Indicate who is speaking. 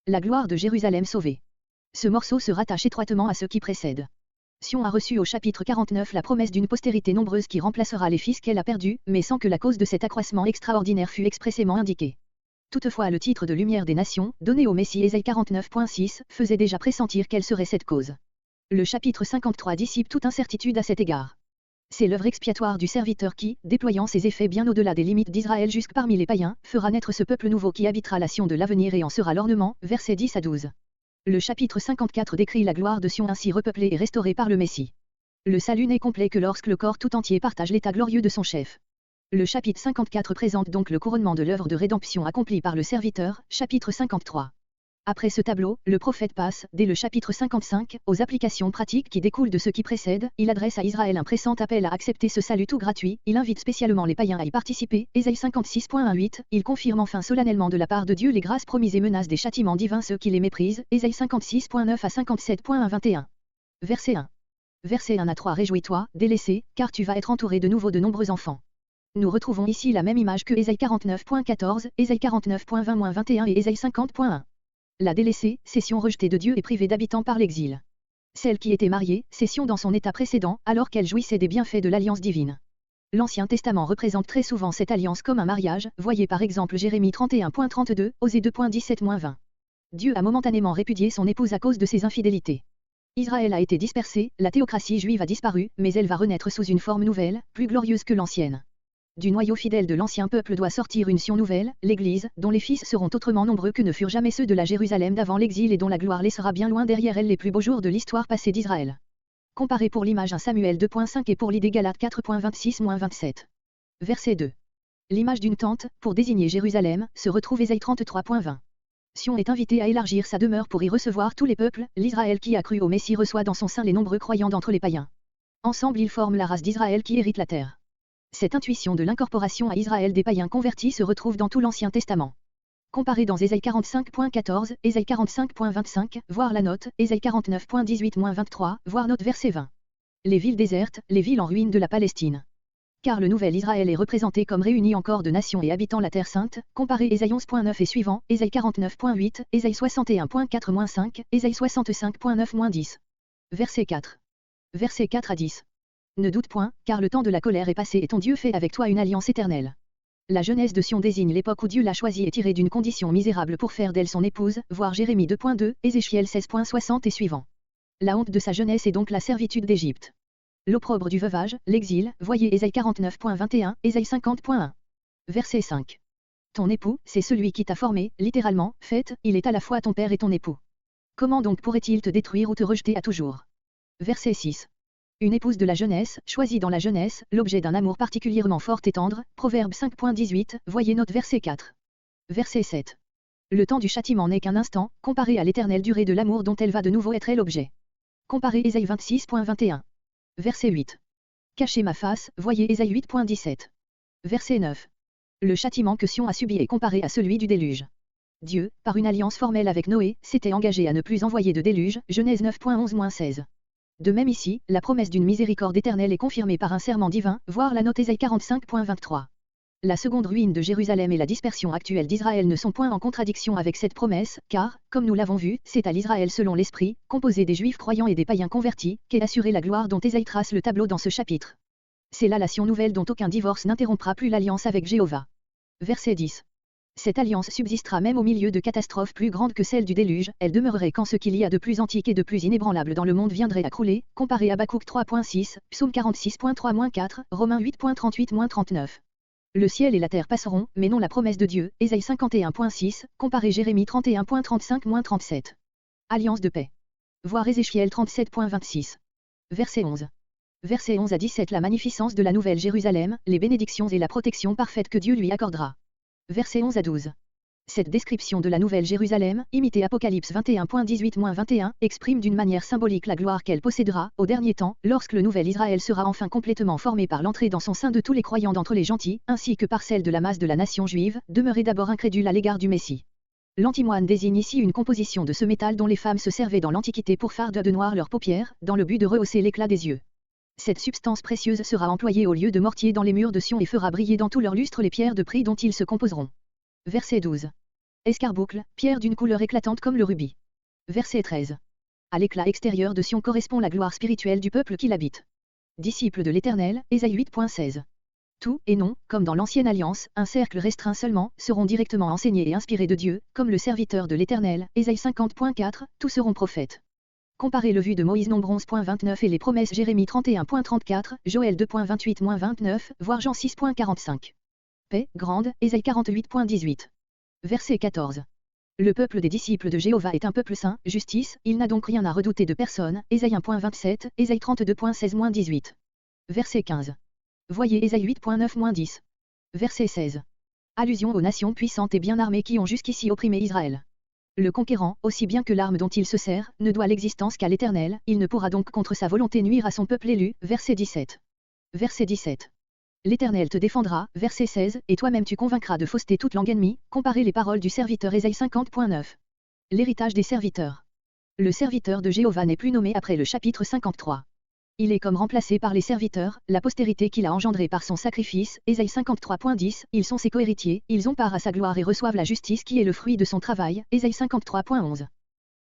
Speaker 1: La gloire de Jérusalem sauvée. Ce morceau se rattache étroitement à ce qui précède. Sion a reçu au chapitre 49 la promesse d'une postérité nombreuse qui remplacera les fils qu'elle a perdus, mais sans que la cause de cet accroissement extraordinaire fût expressément indiquée. Toutefois le titre de Lumière des Nations, donné au Messie Ésaïe 49.6, faisait déjà pressentir quelle serait cette cause. Le chapitre 53 dissipe toute incertitude à cet égard. C'est l'œuvre expiatoire du serviteur qui, déployant ses effets bien au-delà des limites d'Israël jusque parmi les païens, fera naître ce peuple nouveau qui habitera la Sion de l'avenir et en sera l'ornement, versets 10 à 12. Le chapitre 54 décrit la gloire de Sion ainsi repeuplée et restaurée par le Messie. Le salut n'est complet que lorsque le corps tout entier partage l'état glorieux de son chef. Le chapitre 54 présente donc le couronnement de l'œuvre de rédemption accomplie par le serviteur, chapitre 53. Après ce tableau, le prophète passe, dès le chapitre 55, aux applications pratiques qui découlent de ce qui précède. Il adresse à Israël un pressant appel à accepter ce salut tout gratuit, il invite spécialement les païens à y participer, Ésaïe 56.18, il confirme enfin solennellement de la part de Dieu les grâces promises et menace des châtiments divins ceux qui les méprisent, Ésaïe 56.9 à 57.1-21. Verset 1. Verset 1 à 3. Réjouis-toi, délaissé, car tu vas être entouré de nouveau de nombreux enfants. Nous retrouvons ici la même image que Ésaïe 49.14, Ésaïe 49.20-21 et Ésaïe 50.1. La délaissée, c'est Sion rejetée de Dieu et privée d'habitants par l'exil. Celle qui était mariée, c'est Sion dans son état précédent, alors qu'elle jouissait des bienfaits de l'alliance divine. L'Ancien Testament représente très souvent cette alliance comme un mariage, voyez par exemple Jérémie 31.32, Osée 2.17-20. Dieu a momentanément répudié son épouse à cause de ses infidélités. Israël a été dispersé, la théocratie juive a disparu, mais elle va renaître sous une forme nouvelle, plus glorieuse que l'ancienne. Du noyau fidèle de l'ancien peuple doit sortir une Sion nouvelle, l'Église, dont les fils seront autrement nombreux que ne furent jamais ceux de la Jérusalem d'avant l'exil et dont la gloire laissera bien loin derrière elle les plus beaux jours de l'histoire passée d'Israël. Comparé pour l'image 1 Samuel 2.5 et pour l'idée Galates 4.26-27. Verset 2. L'image d'une tente, pour désigner Jérusalem, se retrouve Ésaïe 33.20. Sion est invité à élargir sa demeure pour y recevoir tous les peuples, l'Israël qui a cru au Messie reçoit dans son sein les nombreux croyants d'entre les païens. Ensemble ils forment la race d'Israël qui hérite la terre. Cette intuition de l'incorporation à Israël des païens convertis se retrouve dans tout l'Ancien Testament. Comparé dans Ésaïe 45.14, Ésaïe 45.25, voir la note, Ésaïe 49.18-23, voir note verset 20. Les villes désertes, les villes en ruine de la Palestine. Car le nouvel Israël est représenté comme réuni encore de nations et habitant la terre sainte, comparé Ésaïe 11.9 et suivant, Ésaïe 49.8, Ésaïe 61.4-5, Ésaïe 65.9-10. Verset 4. Verset 4 à 10. Ne doute point, car le temps de la colère est passé et ton Dieu fait avec toi une alliance éternelle. La jeunesse de Sion désigne l'époque où Dieu l'a choisie et tirée d'une condition misérable pour faire d'elle son épouse, voir Jérémie 2.2, Ézéchiel 16.60 et suivant. La honte de sa jeunesse est donc la servitude d'Égypte. L'opprobre du veuvage, l'exil, voyez Ésaïe 49.21, Ésaïe 50.1. Verset 5. Ton époux, c'est celui qui t'a formé, littéralement, fait, il est à la fois ton père et ton époux. Comment donc pourrait-il te détruire ou te rejeter à toujours? Verset 6. Une épouse de la jeunesse, choisie dans la jeunesse, l'objet d'un amour particulièrement fort et tendre, Proverbe 5.18, voyez note verset 4. Verset 7. Le temps du châtiment n'est qu'un instant, comparé à l'éternelle durée de l'amour dont elle va de nouveau être l'objet. Comparé Ésaïe 26.21. Verset 8. Cachez ma face, voyez Ésaïe 8.17. Verset 9. Le châtiment que Sion a subi est comparé à celui du déluge. Dieu, par une alliance formelle avec Noé, s'était engagé à ne plus envoyer de déluge, Genèse 9.11-16. De même ici, la promesse d'une miséricorde éternelle est confirmée par un serment divin, voir la note Ésaïe 45.23. La seconde ruine de Jérusalem et la dispersion actuelle d'Israël ne sont point en contradiction avec cette promesse, car, comme nous l'avons vu, c'est à l'Israël selon l'Esprit, composé des Juifs croyants et des païens convertis, qu'est assurée la gloire dont Ésaïe trace le tableau dans ce chapitre. C'est là la Sion nouvelle dont aucun divorce n'interrompra plus l'alliance avec Jéhovah. Verset 10. Cette alliance subsistera même au milieu de catastrophes plus grandes que celles du déluge, elle demeurerait quand ce qu'il y a de plus antique et de plus inébranlable dans le monde viendrait à crouler, comparé à Habakkuk 3.6, Psaume 46.3-4, Romains 8.38-39. Le ciel et la terre passeront, mais non la promesse de Dieu, Ésaïe 51.6, comparé Jérémie 31.35-37. Alliance de paix. Voir Ézéchiel 37.26. Verset 11. Verset 11 à 17. La magnificence de la nouvelle Jérusalem, les bénédictions et la protection parfaite que Dieu lui accordera. Verset 11 à 12. Cette description de la nouvelle Jérusalem, imitée Apocalypse 21.18-21, exprime d'une manière symbolique la gloire qu'elle possédera, au dernier temps, lorsque le nouvel Israël sera enfin complètement formé par l'entrée dans son sein de tous les croyants d'entre les gentils, ainsi que par celle de la masse de la nation juive, demeurée d'abord incrédule à l'égard du Messie. L'antimoine désigne ici une composition de ce métal dont les femmes se servaient dans l'Antiquité pour farder de noir leurs paupières, dans le but de rehausser l'éclat des yeux. Cette substance précieuse sera employée au lieu de mortier dans les murs de Sion et fera briller dans tout leur lustre les pierres de prix dont ils se composeront. Verset 12. Escarboucle, pierre d'une couleur éclatante comme le rubis. Verset 13. À l'éclat extérieur de Sion correspond la gloire spirituelle du peuple qui l'habite. Disciple de l'Éternel, Ésaïe 8.16. Tout, et non, comme dans l'Ancienne Alliance, un cercle restreint seulement, seront directement enseignés et inspirés de Dieu, comme le serviteur de l'Éternel, Ésaïe 50.4, tous seront prophètes. Comparez le vu de Moïse Nombre 11.29 et les promesses Jérémie 31.34, Joël 2.28-29, voire Jean 6.45. Paix, grande, Ésaïe 48.18. Verset 14. Le peuple des disciples de Jéhovah est un peuple saint, justice, il n'a donc rien à redouter de personne, Ésaïe 1.27, Ésaïe 32.16-18. Verset 15. Voyez Ésaïe 8.9-10. Verset 16. Allusion aux nations puissantes et bien armées qui ont jusqu'ici opprimé Israël. Le conquérant, aussi bien que l'arme dont il se sert, ne doit l'existence qu'à l'Éternel, il ne pourra donc contre sa volonté nuire à son peuple élu, verset 17. Verset 17. L'Éternel te défendra, verset 16, et toi-même tu convaincras de fausseté toute langue ennemie, comparez les paroles du serviteur Ésaïe 50.9. L'héritage des serviteurs. Le serviteur de Jéhovah n'est plus nommé après le chapitre 53. Il est comme remplacé par les serviteurs, la postérité qu'il a engendrée par son sacrifice, Ésaïe 53.10, ils sont ses cohéritiers, ils ont part à sa gloire et reçoivent la justice qui est le fruit de son travail, Ésaïe 53.11.